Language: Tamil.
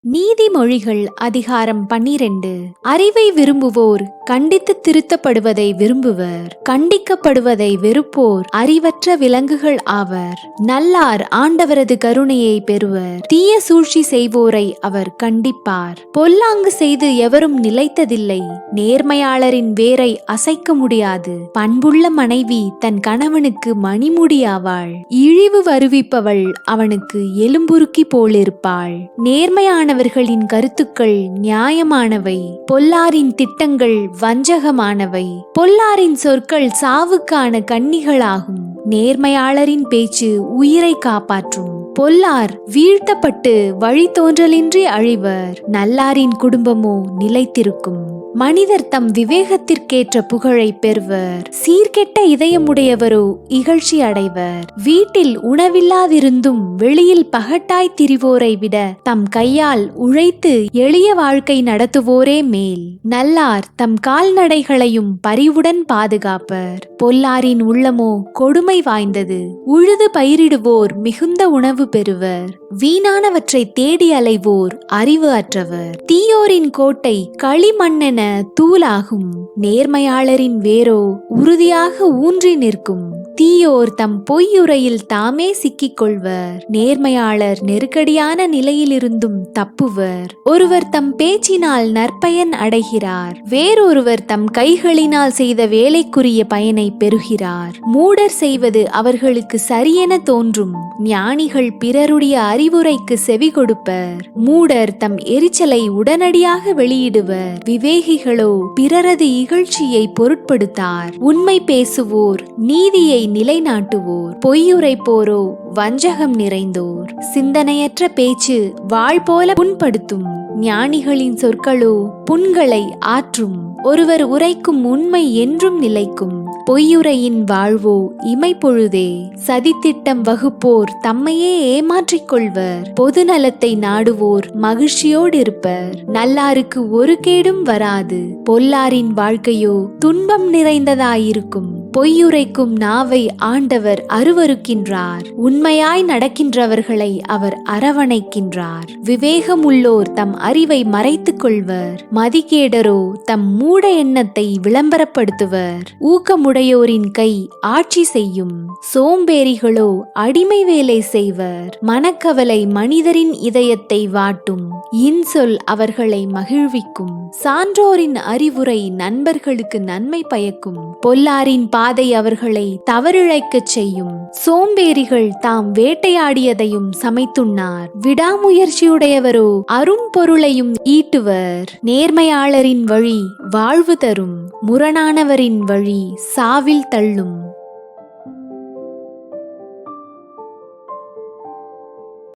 நீதிமொழிகள் அதிகாரம் 12. அறிவை விரும்புவோர் கண்டித்து திருத்தப்படுவதை விரும்புவர், கண்டிக்கப்படுவதை வெறுப்போர் அறிவற்ற விலங்குகள் ஆவர். நல்லார் ஆண்டவரது கருணையை பெறுவர், தீய சூழ்ச்சி செய்வோரை அவர் கண்டிப்பார். பொல்லாங்கு செய்து எவரும் நிலைத்ததில்லை, நேர்மையாளரின் வேரை அசைக்க முடியாது. பண்புள்ள மனைவி தன் கணவனுக்கு மணிமுடியாவாள், இழிவு வருவிப்பவள் அவனுக்கு எலும்புருக்கி போலிருப்பாள். நேர்மையானவர்களின் கருத்துக்கள் நியாயமானவை, பொல்லாரின் திட்டங்கள் வஞ்சகமானவை. பொல்லாரின் சொற்கள் சாவுக்கான கண்ணிகளாகும், நேர்மையாளரின் பேச்சு உயிரை காப்பாற்றும். பொல்லார் வீழ்த்தப்பட்டு வழித்தோன்றலின்றி அழிவர், நல்லாரின் குடும்பமோ நிலைத்திருக்கும். மனிதர் தம் விவேகத்திற்கேற்ற புகழை பெறுவர், சீர்கெட்ட இதயமுடையவரோ இகழ்ச்சி அடைவர். வீட்டில் உணவில்லாதிருந்தும் வெளியில் பகட்டாய் திரிவோரை விட தம் கையால் உழைத்து எளிய வாழ்க்கை நடத்துவோரே மேல். நல்லார் தம் கால்நடைகளையும் பரிவுடன் பாதுகாப்பர், பொல்லாரின் உள்ளமோ கொடுமை வாய்ந்தது. உழுது பயிரிடுவோர் மிகுந்த உணவு பெறுவர், வீணானவற்றை தேடி அலைவோர் அறிவு அற்றவர். தீயோரின் கோட்டை களிமண்ணென தூளாகும், நேர்மையாளரின் வேரோ உறுதியாக ஊன்றி நிற்கும். தீயோர் தம் பொய்யுரையில் தாமே சிக்கிக் கொள்வர், நேர்மையாளர் நெருக்கடியான நிலையிலிருந்தும் தப்புவர். ஒருவர் தம் பேச்சினால் நற்பயன் அடைகிறார், வேறொருவர் தம் கைகளினால் செய்த வேலைக்குரிய பயனை பெறுகிறார். மூடர் செய்வது அவர்களுக்கு சரியென தோன்றும், ஞானிகள் பிறருடைய அறிவுரைக்கு செவி கொடுப்பர். மூடர் தம் எரிச்சலை உடனடியாக வெளியிடுவர், விவேகிகளோ பிறரது இகழ்ச்சியை பொருட்படுத்தார். உண்மை பேசுவோர் நீதியை நிலைநாட்டுவோர், பொய்யுரைப்போரோ வஞ்சகம் நிறைந்தோர். சிந்தனையற்ற பேச்சு வாள் போல புண்படுத்தும், ஞானிகளின் சொற்களோ புண்களை ஆற்றும். ஒருவர் உரைக்கும் உண்மை என்றும் நிலைக்கும், பொய்யுரையின் வாழ்வோ இமைப்பொழுதே. சதித்திட்டம் வகுப்போர் தம்மையே ஏமாற்றிக் கொள்வர், பொது நலத்தை நாடுவோர் மகிழ்ச்சியோடு இருப்பர். நல்லாருக்கு ஒரு கேடும் வராது, பொல்லாரின் வாழ்க்கையோ துன்பம் நிறைந்ததாயிருக்கும். பொய்யுரைக்கும் நாவை ஆண்டவர் அருவருக்கின்றார், உண்மையாய் நடக்கின்றவர்களை அவர் அரவணைக்கின்றார். விவேகமுள்ளோர் தம் அறிவை மறைத்துக் கொள்வர், மதிகேடரோ தம் மூட எண்ணத்தை விளம்பரப்படுத்துவர். ஊக்கமுடையோரின் கை ஆட்சி செய்யும், சோம்பேறிகளோ அடிமை வேலை செய்வர். மனக்கவலை மனிதரின் இதயத்தை வாட்டும், இன்சொல் அவர்களை மகிழ்விக்கும். சான்றோரின் அறிவுரை நண்பர்களுக்கு நன்மை பயக்கும், பொல்லாரின் பாதை அவர்களை தவறிழைக்கச் செய்யும். சோம்பேறிகள் தாம் வேட்டையாடியதையும் சமைத்துண்ணார், விடாமுயற்சியுடையவரோ அரும்பொருளையும் ஈட்டுவர். நேர்மையாளரின் வழி வாழ்வு தரும், முரணானவரின் வழி சாவில் தள்ளும்.